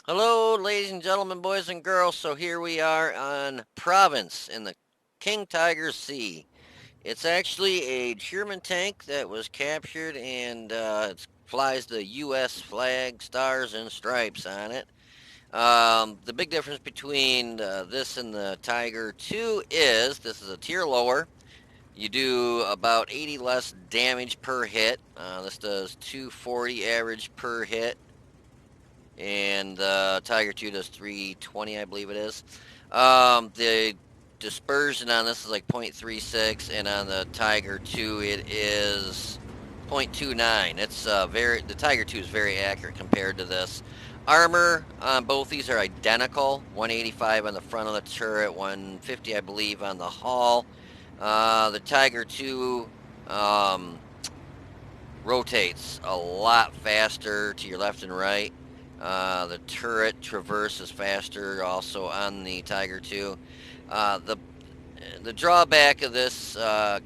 Hello, ladies and gentlemen, boys and girls. So here we are on Province in the King Tiger Sea. It's actually a German tank that was captured and it flies the U.S. flag, stars and stripes on it. The big difference between this and the Tiger 2 is this is a tier lower. You do about 80 less damage per hit. This does 240 average per hit and Tiger 2 does 320, I believe it is. The dispersion on this is like 0.36, and on the Tiger 2 it is 0.29. It's the Tiger 2 is very accurate compared to this. Armor on both these are identical. 185 on the front of the turret, 150 I believe on the hull. The Tiger 2 um, rotates a lot faster to your left and right. The turret traverse is faster also on the Tiger 2. The drawback of this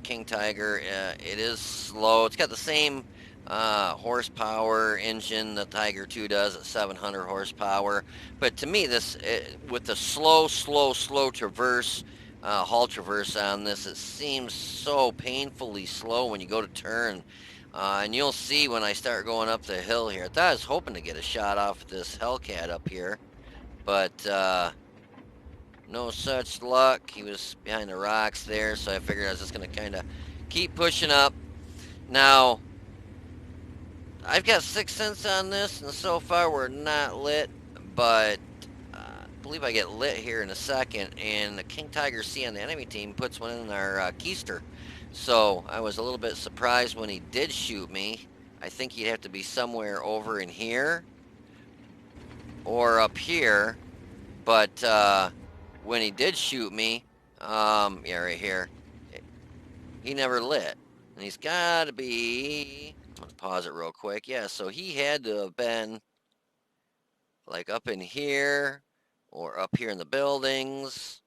King Tiger, it is slow. It's got the same horsepower engine the Tiger 2 does at 700 horsepower. But to me, with the slow traverse, hull traverse on this, it seems so painfully slow when you go to turn. And you'll see when I start going up the hill here. I thought I was hoping to get a shot off this Hellcat up here, but no such luck. He was behind the rocks there, so I figured I was just going to kind of keep pushing up. Now, I've got 6 cents on this, and so far we're not lit, but I believe I get lit here in a second, and the King Tiger C on the enemy team puts one in our keister. So I was a little bit surprised when he did shoot me. I think he'd have to be somewhere over in here or up here, but when he did shoot me, yeah, right here, he never lit. And he's got to be, I'm gonna pause it real quick. Yeah, so he had to have been like up in here or up here in the buildings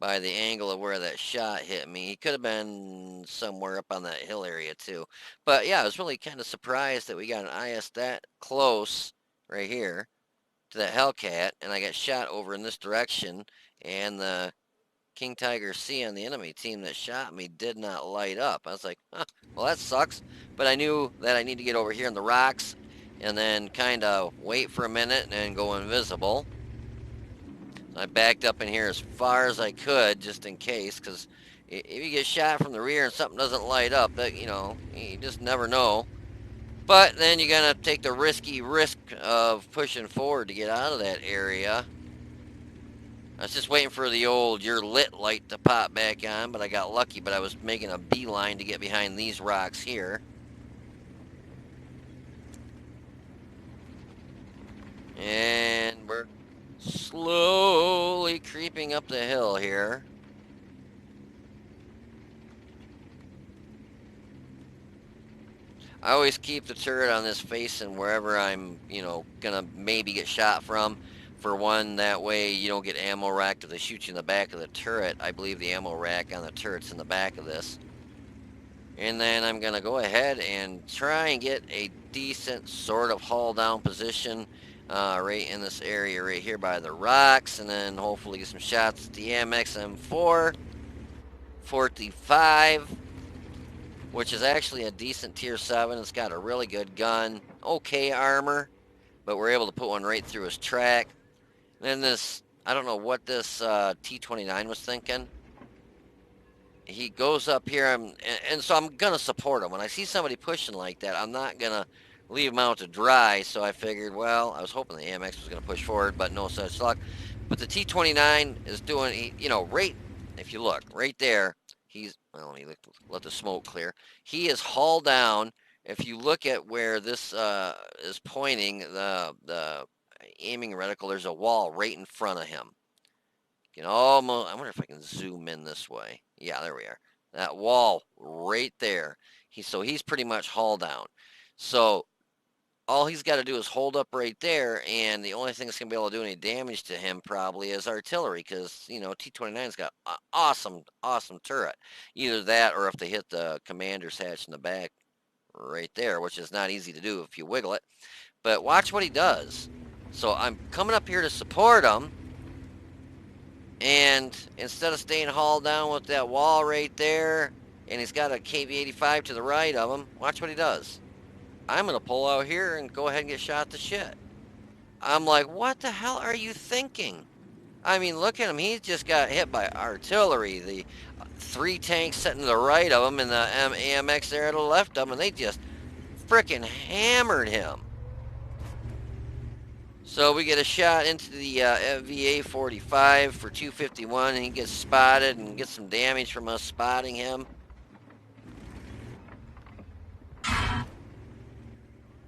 by the angle of where that shot hit me. He could have been somewhere up on that hill area too. But yeah, I was really kind of surprised that we got an IS that close right here to that Hellcat, and I got shot over in this direction, and the King Tiger C on the enemy team that shot me did not light up. I was like, huh, well, that sucks. But I knew that I need to get over here in the rocks and then kind of wait for a minute and go invisible. I backed up in here as far as I could just in case, because if you get shot from the rear and something doesn't light up, that you just never know. But then you're gonna take the risky risk of pushing forward to get out of that area. I was just waiting for the old "you're lit" light to pop back on, but I got lucky. But I was making a beeline to get behind these rocks here. And we're slowly creeping up the hill here. I always keep the turret on this facing wherever I'm, gonna maybe get shot from. For one, that way you don't get ammo racked if they shoot you in the back of the turret. I believe the ammo rack on the turret's in the back of this. And then I'm gonna go ahead and try and get a decent sort of hull down position right in this area right here by the rocks, and then hopefully get some shots at the MX M4 45, which is actually a decent tier 7. It's got a really good gun, okay armor, but we're able to put one right through his track. And then this, I don't know what this T-29 was thinking. He goes up here, and so I'm gonna support him. When I see somebody pushing like that, I'm not gonna leave him out to dry. So I figured, well, I was hoping the AMX was gonna push forward, but no such luck. But the T-29 is doing, right. If you look right there, he's. Well, let me let the smoke clear. He is hull down. If you look at where this is pointing, the aiming reticle, there's a wall right in front of him. You can almost, I wonder if I can zoom in this way. Yeah, there we are. That wall right there. So he's pretty much hull down. So all he's got to do is hold up right there, and the only thing that's going to be able to do any damage to him probably is artillery, because, T-29's got an awesome turret. Either that, or if they hit the commander's hatch in the back right there, which is not easy to do if you wiggle it. But watch what he does. So I'm coming up here to support him. And instead of staying hauled down with that wall right there, and he's got a KV-85 to the right of him, watch what he does. I'm going to pull out here and go ahead and get shot to shit. I'm like, what the hell are you thinking? I mean, look at him. He just got hit by artillery. The three tanks sitting to the right of him and the AMX there to the left of him, and they just frickin' hammered him. So we get a shot into the VA-45 for 251, and he gets spotted and gets some damage from us spotting him.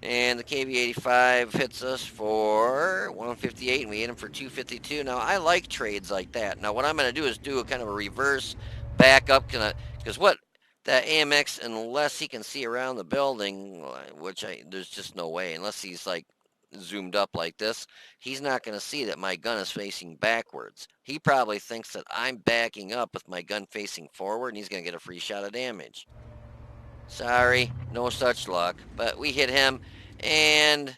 And the KV-85 hits us for 158, and we hit him for 252. Now, I like trades like that. Now, what I'm going to do is do a kind of a reverse backup, because what that AMX, unless he can see around the building, which there's just no way, unless he's like zoomed up like this, he's not going to see that my gun is facing backwards. He probably thinks that I'm backing up with my gun facing forward, and he's going to get a free shot of damage. Sorry, no such luck. But we hit him and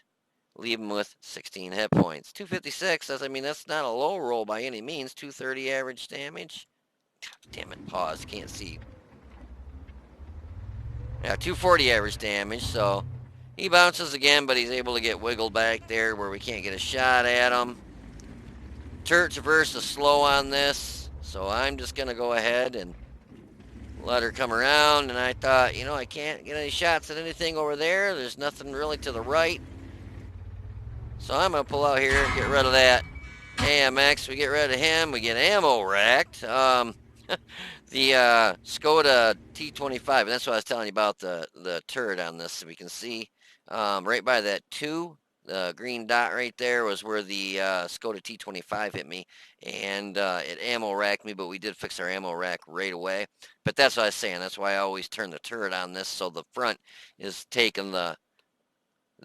leave him with 16 hit points. 256, I mean, that's not a low roll by any means. 230 average damage. Damn it, pause, can't see. Yeah, 240 average damage, so he bounces again, but he's able to get wiggled back there where we can't get a shot at him. Turret traverse is slow on this, so I'm just going to go ahead and let her come around, and I thought, you know, I can't get any shots at anything over there. There's nothing really to the right. So I'm going to pull out here and get rid of that AMX. We get rid of him. We get ammo racked. The Skoda T25, and that's what I was telling you about the turret on this. So we can see right by that 2, the green dot right there was where the Skoda T25 hit me, and it ammo racked me, but we did fix our ammo rack right away. But that's what I was saying. That's why I always turn the turret on this, so the front is taking the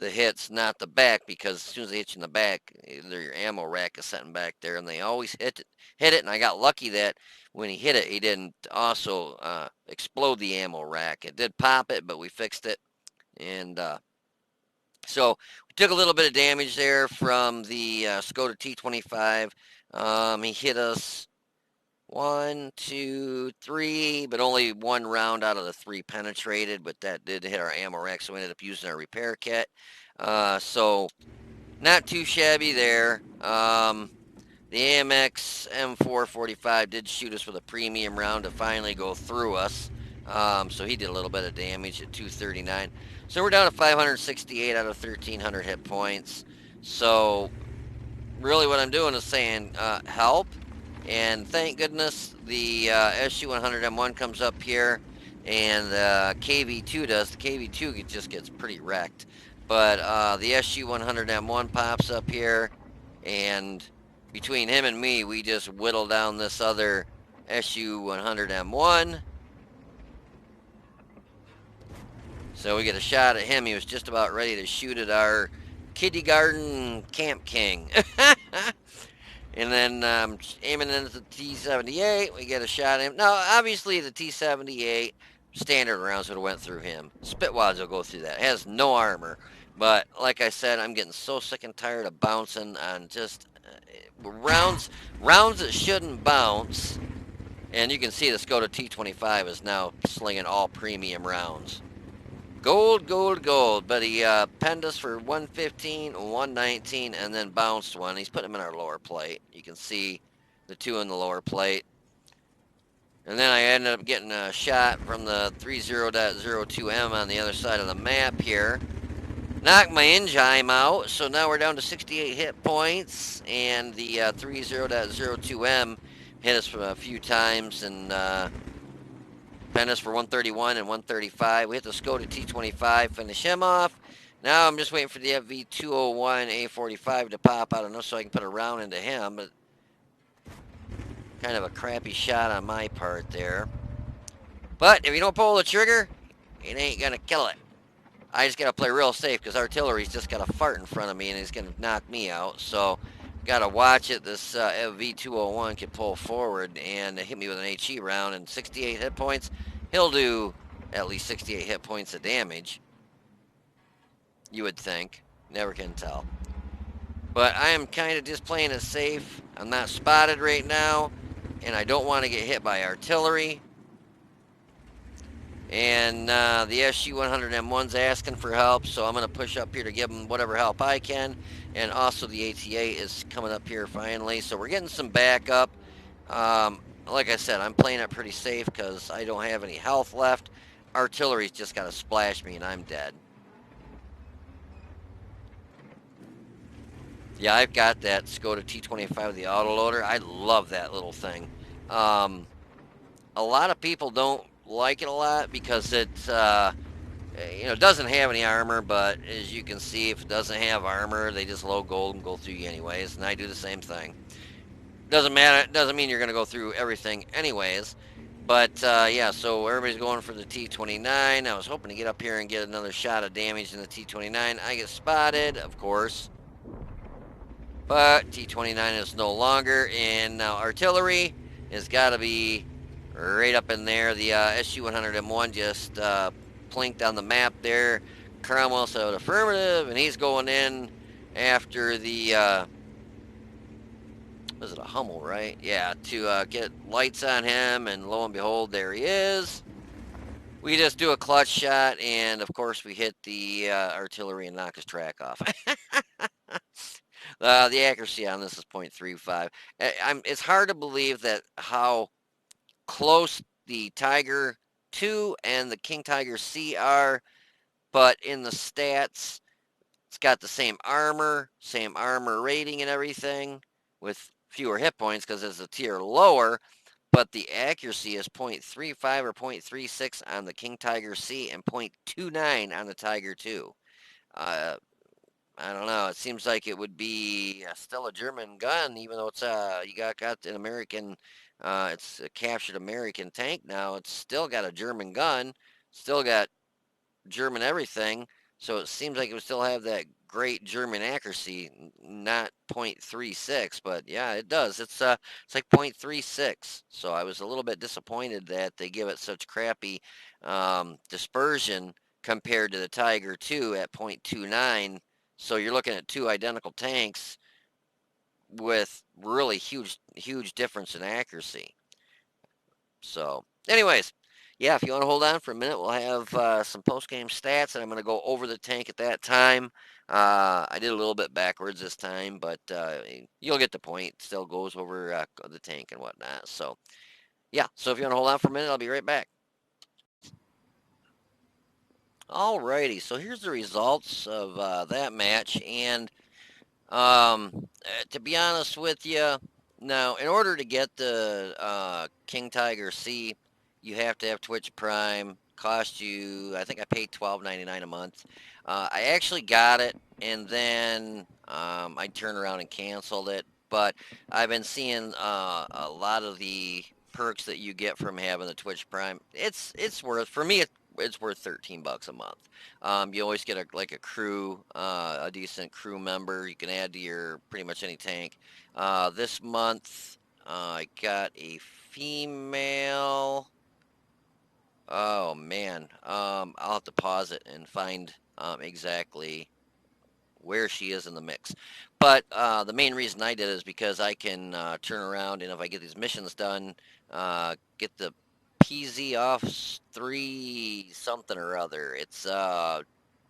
hits, not the back, because as soon as they hit you in the back, your ammo rack is sitting back there, and they always hit it, and I got lucky that when he hit it, he didn't also explode the ammo rack. It did pop it, but we fixed it, and so we took a little bit of damage there from the Skoda T25. He hit us 1, 2, 3, but only one round out of the 3 penetrated, but that did hit our ammo rack, so we ended up using our repair kit. So not too shabby there. The AMX M445 did shoot us with a premium round to finally go through us. So he did a little bit of damage at 239. So we're down to 568 out of 1,300 hit points. So really what I'm doing is saying help. And thank goodness the SU-100M1 comes up here, and the KV-2 does. The KV-2 just gets pretty wrecked. But the SU-100M1 pops up here, and between him and me, we just whittle down this other SU-100M1. So we get a shot at him. He was just about ready to shoot at our kindergarten camp king. And then aiming into the T-78, we get a shot at him. Now, obviously, the T-78 standard rounds would have went through him. Spitwads will go through that. It has no armor. But like I said, I'm getting so sick and tired of bouncing on just rounds that shouldn't bounce. And you can see the Skoda T-25 is now slinging all premium rounds. Gold, gold, gold. But he penned us for 115, 119, and then bounced one. He's putting them in our lower plate. You can see the 2 in the lower plate. And then I ended up getting a shot from the 30.02M on the other side of the map here. Knocked my engine out, so now we're down to 68 hit points. And the 30.02M hit us a few times and penned us for 131 and 135. We hit the Skoda T25, finish him off. Now I'm just waiting for the FV201 A45 to pop. I don't know, so I can put a round into him. But kind of a crappy shot on my part there. But if you don't pull the trigger, it ain't gonna kill it. I just gotta play real safe because artillery's just got a fart in front of me and he's gonna knock me out. So gotta watch it. This FV201 can pull forward and hit me with an HE round, and 68 hit points. He'll do at least 68 hit points of damage. You would think. Never can tell. But I am kind of just playing it safe. I'm not spotted right now, and I don't want to get hit by artillery. And the SU-100M1's asking for help, so I'm going to push up here to give them whatever help I can. And also the ATA is coming up here finally, so we're getting some backup. Like I said, I'm playing it pretty safe because I don't have any health left. Artillery's just got to splash me and I'm dead. Yeah, I've got that Skoda T25, the autoloader. I love that little thing. Um, a lot of people don't like it a lot because it doesn't have any armor, but as you can see, if it doesn't have armor, they just load gold and go through you anyways, and I do the same thing. Doesn't matter, doesn't mean you're going to go through everything anyways, but yeah, so everybody's going for the T29. I was hoping to get up here and get another shot of damage in the T29. I get spotted, of course, but T29 is no longer, and now artillery has got to be right up in there. The SU-100M1 just plinked on the map there. Cromwell said affirmative, and he's going in after the, was it a Hummel, right? Yeah, to get lights on him, and lo and behold, there he is. We just do a clutch shot, and of course we hit the artillery and knock his track off. The accuracy on this is 0.35. It's hard to believe that how close the Tiger 2 and the King Tiger C are, but in the stats, it's got the same armor rating and everything, with fewer hit points because it's a tier lower, but the accuracy is 0.35 or 0.36 on the King Tiger C and 0.29 on the Tiger 2. Uh, I don't know. It seems like it would be still a German gun, even though it's you got an American. It's a captured American tank now. It's still got a German gun, still got German everything. So it seems like it would still have that great German accuracy, not 0.36, but yeah, it does. It's like 0.36. So I was a little bit disappointed that they give it such crappy dispersion compared to the Tiger 2 at 0.29. So you're looking at two identical tanks with really huge difference in accuracy. So, anyways, yeah, if you want to hold on for a minute, we'll have some post-game stats, and I'm going to go over the tank at that time. I did a little bit backwards this time, but you'll get the point. Still goes over the tank and whatnot. So, yeah, so if you want to hold on for a minute, I'll be right back. Alrighty, so here's the results of that match, and to be honest with you, now in order to get the King Tiger C, you have to have Twitch Prime. Cost you, I think I paid $12.99 a month. I actually got it, and then I turned around and canceled it. But I've been seeing a lot of the perks that you get from having the Twitch Prime. It's worth, for me, it's worth 13 bucks a month. You always get like a crew, a decent crew member you can add to your pretty much any tank. This month, I got a female. Oh man, I'll have to pause it and find exactly where she is in the mix. But the main reason I did it is because I can turn around, and if I get these missions done, get the PZ off 3 something or other. It's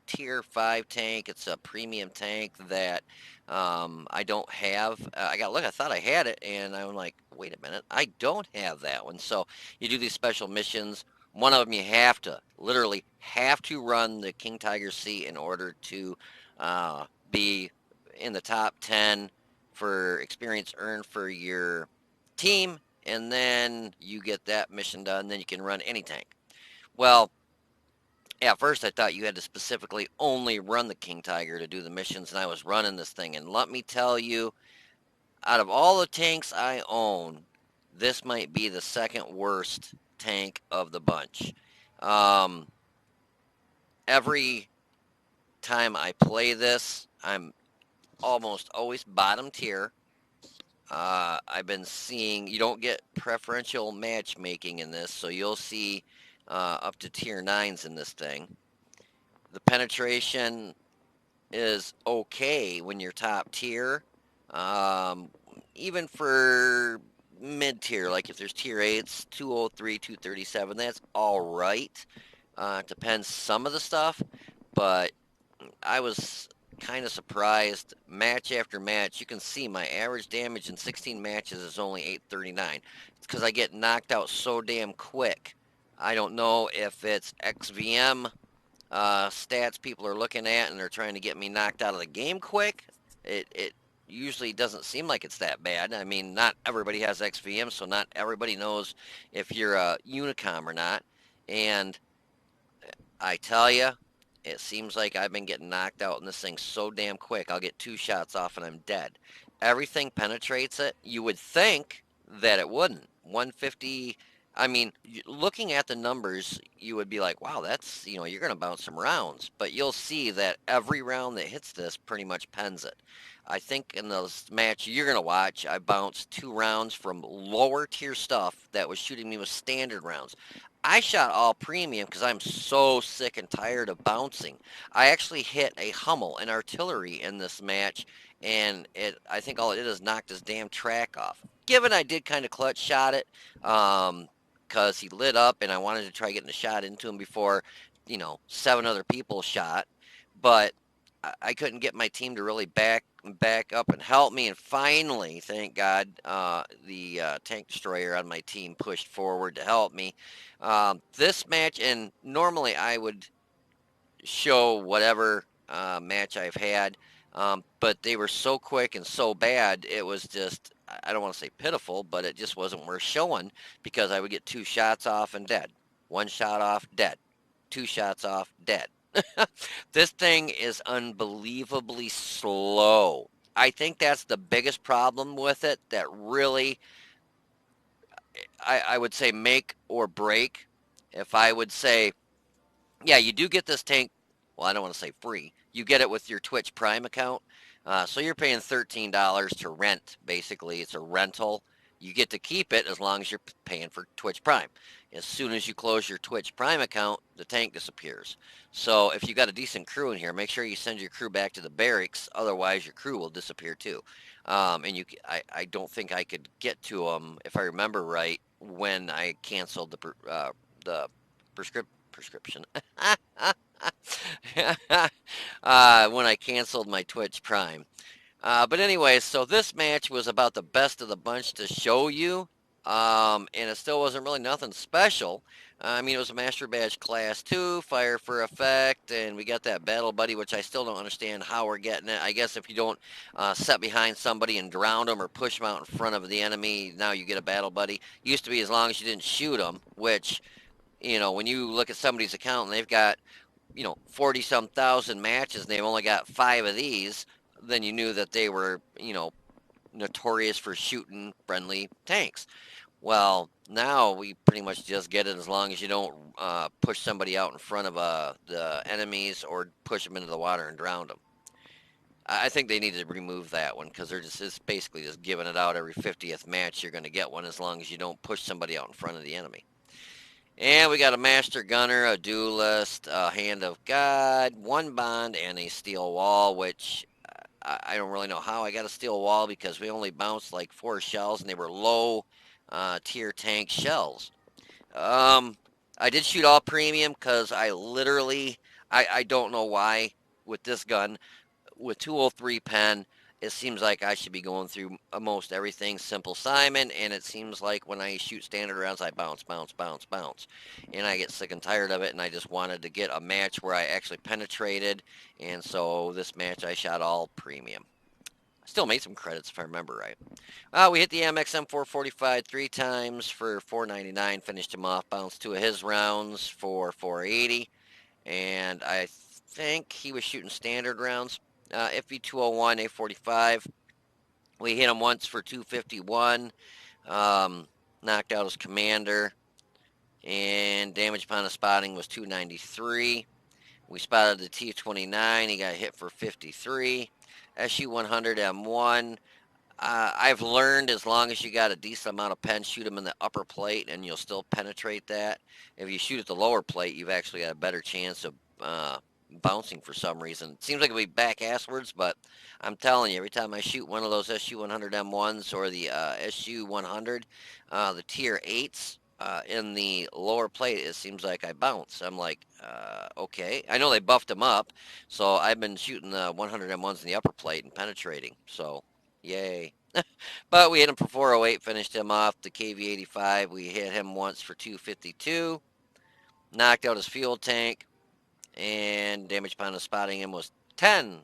tier 5 tank. It's a premium tank that I don't have. I got look. I thought I had it, and I'm like, wait a minute, I don't have that one. So you do these special missions. One of them you have to literally have to run the King Tiger C in order to be in the top 10 for experience earned for your team, and then you get that mission done. Then you can run any tank. Well, at first I thought you had to specifically only run the King Tiger to do the missions, and I was running this thing. And let me tell you, out of all the tanks I own, this might be the second worst tank of the bunch. Um, every time I play this, I'm almost always bottom tier. I've been seeing you don't get preferential matchmaking in this, so you'll see up to tier 9s in this thing. The penetration is okay when you're top tier. Um, Even for mid tier, like if there's tier 8s, 203, 237, that's all right. It depends some of the stuff, but I was kind of surprised match after match. You can see my average damage in 16 matches is only 839. It's because I get knocked out so damn quick. I don't know if it's XVM stats people are looking at and they're trying to get me knocked out of the game quick. It usually doesn't seem like it's that bad. I mean, not everybody has XVM, so not everybody knows if you're a Unicom or not. And I tell you, it seems like I've been getting knocked out in this thing so damn quick. I'll get 2 shots off and I'm dead. Everything penetrates it. You would think that it wouldn't. 150. I mean, looking at the numbers, you would be like, wow, that's, you're going to bounce some rounds. But you'll see that every round that hits this pretty much pens it. I think in the match you're going to watch, I bounced 2 rounds from lower tier stuff that was shooting me with standard rounds. I shot all premium because I'm so sick and tired of bouncing. I actually hit a Hummel, an artillery, in this match, and I think all it did is knocked his damn track off. Given I did kind of clutch shot it, because he lit up and I wanted to try getting a shot into him before, 7 other people shot, but I couldn't get my team to really back up and help me. And finally, thank God, the tank destroyer on my team pushed forward to help me. This match, and normally I would show whatever match I've had, but they were so quick and so bad, it was just, I don't want to say pitiful, but it just wasn't worth showing because I would get 2 shots off and dead. 1 shot off, dead. 2 shots off, dead. This thing is unbelievably slow. I think that's the biggest problem with it that really, I would say, make or break. If I would say, yeah, you do get this tank. Well, I don't want to say free. You get it with your Twitch Prime account. So you're paying $13 to rent. Basically, it's a rental. You get to keep it as long as you're paying for Twitch Prime. As soon as you close your Twitch Prime account, the tank disappears. So if you got a decent crew in here, make sure you send your crew back to the barracks. Otherwise, your crew will disappear too. And I don't think I could get to them if I remember right when I canceled the prescription. When I canceled my Twitch Prime. But anyway, so this match was about the best of the bunch to show you. And it still wasn't really nothing special. I mean, it was a Master Badge Class 2, Fire for Effect, and we got that Battle Buddy, which I still don't understand how we're getting it. I guess if you don't set behind somebody and drown them or push them out in front of the enemy, now you get a Battle Buddy. Used to be as long as you didn't shoot them, which, when you look at somebody's account and they've got 40 some thousand matches and they've only got 5 of these, then you knew that they were, notorious for shooting friendly tanks. Well, now we pretty much just get it as long as you don't push somebody out in front of the enemies or push them into the water and drown them. I think they need to remove that one because it's basically just giving it out every 50th match. You're going to get one as long as you don't push somebody out in front of the enemy. And we got a Master Gunner, a Duelist, a Hand of God, 1 bond, and a Steel Wall, which I don't really know how I got a Steel Wall because we only bounced like 4 shells and they were low tier tank shells. I did shoot all premium because I don't know why with this gun, with 203 pen, it seems like I should be going through almost everything Simple Simon, and it seems like when I shoot standard rounds, I bounce, bounce, bounce, bounce. And I get sick and tired of it, and I just wanted to get a match where I actually penetrated, and so this match I shot all premium. I still made some credits if I remember right. We hit the MX M445 3 times for 499, finished him off, bounced 2 of his rounds for 480, and I think he was shooting standard rounds. FV201, A45. We hit him once for 251. Knocked out his commander. And damage upon a spotting was 293. We spotted the T-29. He got hit for 53. SU-100 M1. I've learned as long as you got a decent amount of pen, shoot them in the upper plate and you'll still penetrate that. If you shoot at the lower plate, you've actually got a better chance of bouncing for some reason. It seems like it'll be back asswards, but I'm telling you, every time I shoot one of those SU-100 M1s or the SU-100, the tier 8s, in the lower plate, it seems like I bounce. I'm like, okay. I know they buffed them up, so I've been shooting the 100 M1s in the upper plate and penetrating. So, yay. But we hit him for 408, finished him off. The KV-85, we hit him once for 252, knocked out his fuel tank, and damage upon spotting him was 10.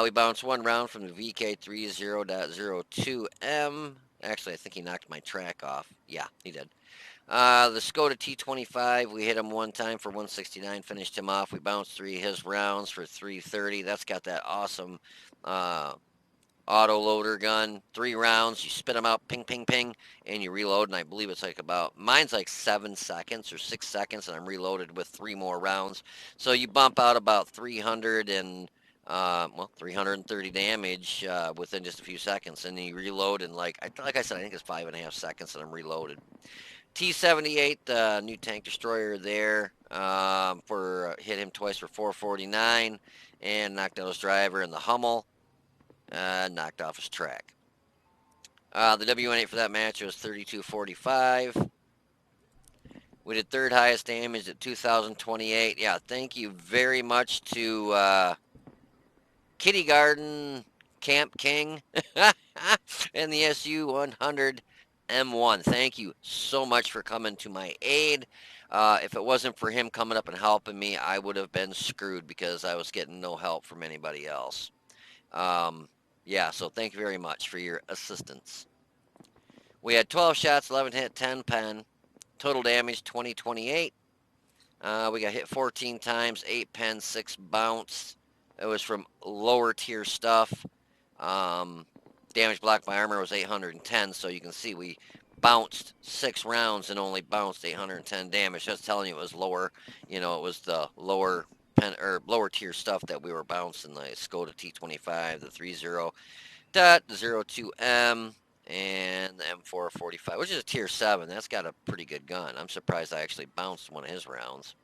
We bounced one round from the VK30.02M. Actually, I think he knocked my track off. Yeah, he did. The Skoda T25, we hit him one time for 169, finished him off. We bounced three of his rounds for 330. That's got that awesome uh, auto loader gun. 3 rounds, you spit them out, ping, ping, ping, and you reload. And I believe it's like mine's like 7 seconds or 6 seconds, and I'm reloaded with 3 more rounds. So you bump out about 330 damage within just a few seconds, and then you reload, and like I said, I think it's 5.5 seconds, and I'm reloaded. T-78, new tank destroyer there, for hit him twice for 449, and knocked out his driver in the Hummel, knocked off his track. The W18 for that match was 3245. We did third highest damage at 2028. Yeah, thank you very much to Kitty Garden Camp King and the SU-100 M1. Thank you so much for coming to my aid. If it wasn't for him coming up and helping me, I would have been screwed because I was getting no help from anybody else. Yeah, so thank you very much for your assistance. We had 12 shots, 11 hit, 10 pen. Total damage 2028. We got hit 14 times, 8 pen, 6 bounce. It was from lower tier stuff. Damage blocked by armor was 810, so you can see we bounced 6 rounds and only bounced 810 damage. That's telling you it was lower. You know, it was the lower pen or lower tier stuff that we were bouncing, the Skoda T25, the 30.02M, and the M445, which is a tier 7. That's got a pretty good gun. I'm surprised I actually bounced one of his rounds.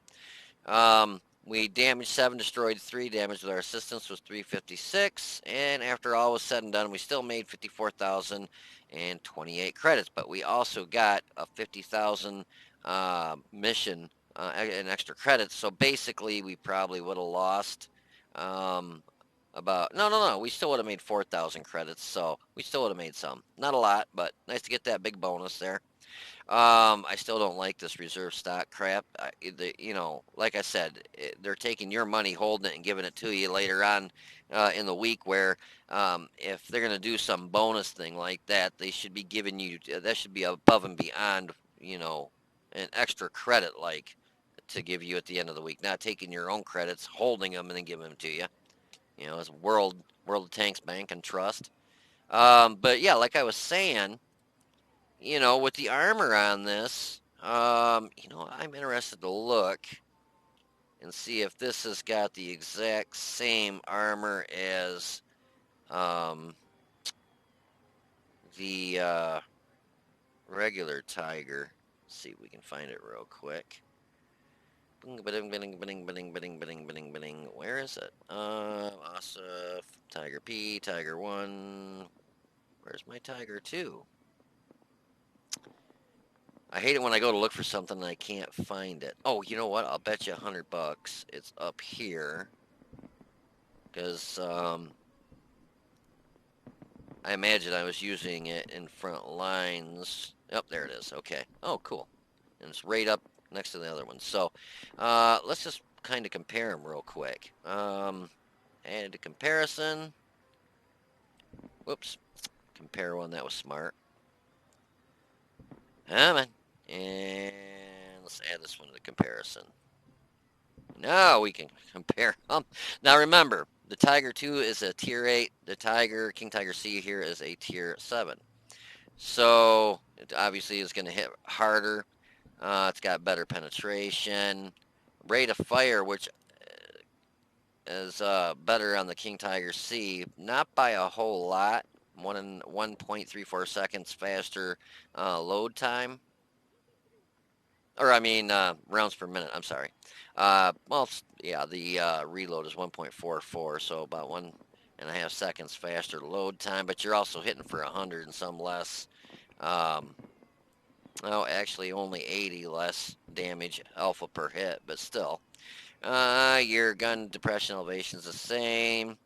We damaged 7, destroyed 3. Damage with our assistance was 356. And after all was said and done, we still made 54,028 credits. But we also got a 50,000 mission and extra credits. So basically, we probably would have lost no. We still would have made 4,000 credits. So we still would have made some. Not a lot, but nice to get that big bonus there. I still don't like this reserve stock crap. Like I said, they're taking your money, holding it, and giving it to you later on in the week. Where if they're gonna do some bonus thing like that, they should be giving you that should be above and beyond, an extra credit like to give you at the end of the week, not taking your own credits, holding them, and then giving them to you. It's World of Tanks Bank and Trust. But yeah, like I was saying. With the armor on this, I'm interested to look and see if this has got the exact same armor as the regular Tiger. Let's see if we can find it real quick. Where is it? Asif, Tiger P, Tiger 1. Where's my Tiger 2? I hate it when I go to look for something and I can't find it. Oh, you know what? I'll bet you $100 it's up here. Because I imagine I was using it in front lines. Oh, there it is. Okay. Oh, cool. And it's right up next to the other one. So let's just kind of compare them real quick. Add to comparison. Whoops. Compare one. That was smart. Come on. And let's add this one to the comparison. Now we can compare them. Now remember, the Tiger 2 is a tier 8. The King Tiger C here is a tier 7. So it obviously is going to hit harder. It's got better penetration. Rate of fire, which is better on the King Tiger C. Not by a whole lot. 1.34 seconds faster load time. or I mean rounds per minute. I'm sorry. Well, yeah, the reload is 1.44, so about 1.5 seconds faster load time. But you're also hitting for 100 and some less. Um, oh, actually, only 80 less damage alpha per hit, but still. Your gun depression elevation is the same.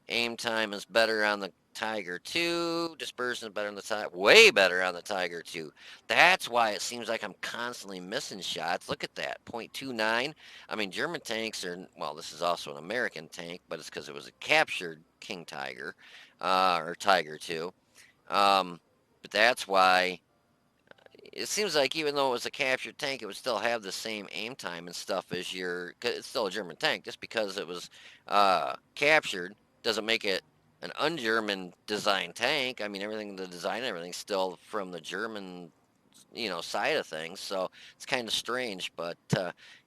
Aim time is better on the Tiger 2. Dispersion is better on the Tiger. Way better on the Tiger 2. That's why it seems like I'm constantly missing shots. Look at that. 0.29. I mean, German tanks are, well, this is also an American tank, but it's because it was a captured King Tiger, or Tiger 2. But that's why it seems like even though it was a captured tank, it would still have the same aim time and stuff as your. 'Cause it's still a German tank. Just because it was captured doesn't make it an un-German design tank. I mean, everything, the design, everything's still from the German, side of things. So it's kind of strange, but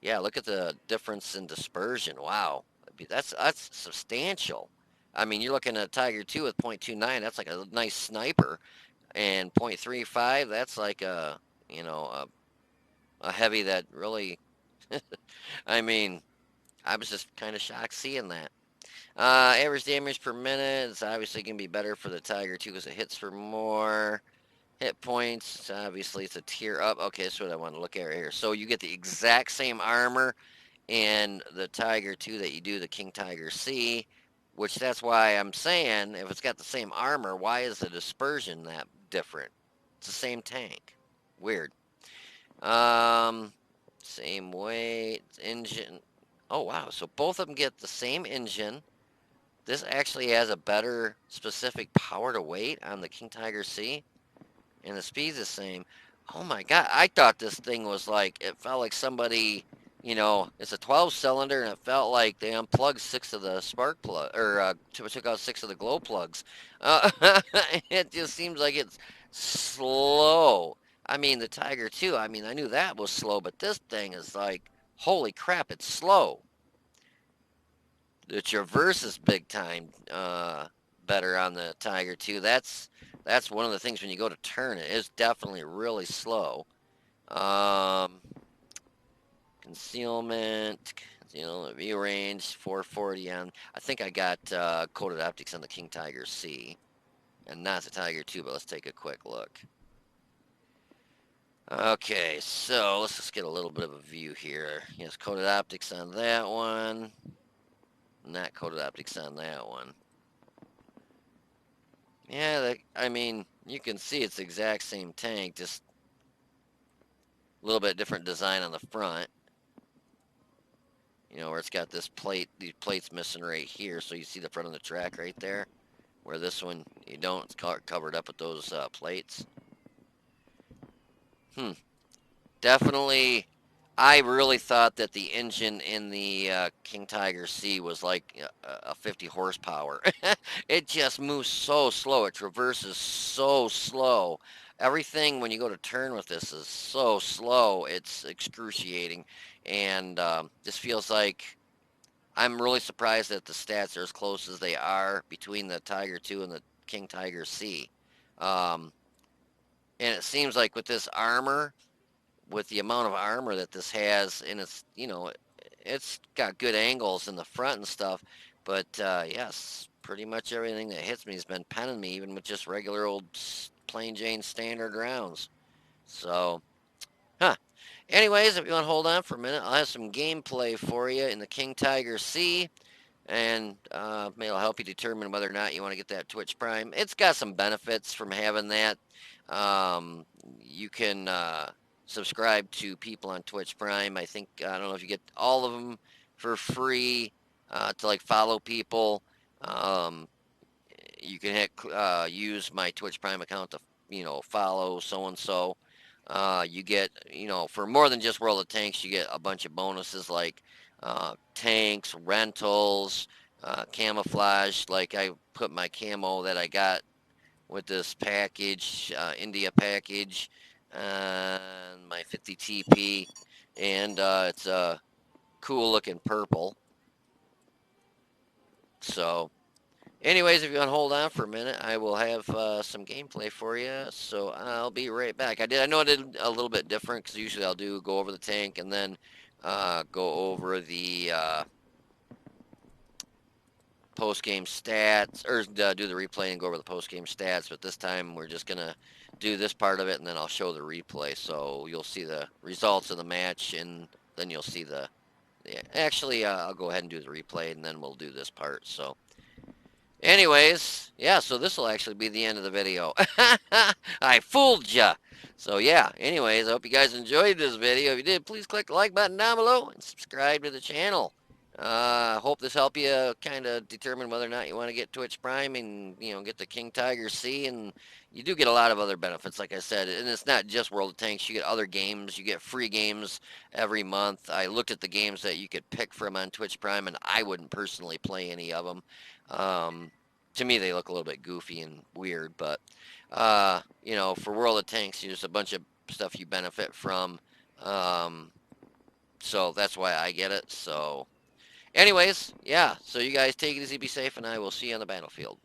yeah, look at the difference in dispersion. Wow, that's substantial. I mean, you're looking at Tiger 2 with 0.29. That's like a nice sniper, and 0.35, that's like a heavy that really, I mean, I was just kind of shocked seeing that. Average damage per minute is obviously going to be better for the Tiger too because it hits for more. Hit points, obviously it's a tier up. Okay, that's what I want to look at right here. So you get the exact same armor in the Tiger 2 that you do the King Tiger C, which that's why I'm saying if it's got the same armor, why is the dispersion that different? It's the same tank. Weird. Um, Same weight, engine. Oh wow, so both of them get the same engine. This actually has a better specific power to weight on the King Tiger C, and the speed's the same. Oh my God, I thought this thing was like, it felt like somebody, it's a 12 cylinder and it felt like they unplugged six of the spark plug, or took out six of the glow plugs. Uh, it just seems like it's slow. I mean, the Tiger too, I mean, I knew that was slow, but this thing is like, holy crap, it's slow. The traverse is big time better on the Tiger too. That's one of the things when you go to turn it is definitely really slow. Um, Concealment, view range 440 on. I think I got coated optics on the King Tiger C, and not the Tiger 2. But let's take a quick look. Okay, so let's just get a little bit of a view here. Yes, coated optics on that one. Not coated optics on that one. Yeah, I mean, you can see it's the exact same tank, just a little bit different design on the front. Where it's got these plates missing right here, so you see the front of the track right there. Where this one, you don't, it's covered up with those plates. Hmm. Definitely, I really thought that the engine in the King Tiger C was like a 50 horsepower. It just moves so slow. It traverses so slow. Everything when you go to turn with this is so slow. It's excruciating. And this feels like I'm really surprised that the stats are as close as they are between the Tiger 2 and the King Tiger C. Um, and it seems like with this armor, with the amount of armor that this has, and it's got good angles in the front and stuff. But yes, pretty much everything that hits me has been penning me, even with just regular old plain Jane standard rounds. So, huh. Anyways, if you want to hold on for a minute, I'll have some gameplay for you in the King Tiger C, and maybe it'll help you determine whether or not you want to get that Twitch Prime. It's got some benefits from having that. You can subscribe to people on Twitch Prime. I think I don't know if you get all of them for free to like follow people. Um, you can use my Twitch Prime account to follow so and so. You get for more than just World of Tanks, you get a bunch of bonuses like tanks, rentals, camouflage. Like I put my camo that I got with this package, India package, my 50 TP, and it's a cool looking purple. So Anyways, if you want to hold on for a minute, I will have some gameplay for you. So I'll be right back. I know I did a little bit different because usually I'll go over the tank and then go over the post game stats, or do the replay and go over the post game stats. But this time we're just gonna do this part of it, and then I'll show the replay. So you'll see the results of the match, and then you'll see the. Yeah, actually, I'll go ahead and do the replay, and then we'll do this part. So. Anyways, yeah, so this will actually be the end of the video. I fooled ya. So yeah, anyways, I hope you guys enjoyed this video. If you did, please click the like button down below and subscribe to the channel. Hope this helped you kind of determine whether or not you want to get Twitch Prime and, get the King Tiger C. And you do get a lot of other benefits, like I said. And it's not just World of Tanks. You get other games. You get free games every month. I looked at the games that you could pick from on Twitch Prime, and I wouldn't personally play any of them. To me, they look a little bit goofy and weird, but for World of Tanks, there's a bunch of stuff you benefit from. So that's why I get it. So, anyways, yeah. So you guys take it easy, be safe, and I will see you on the battlefield.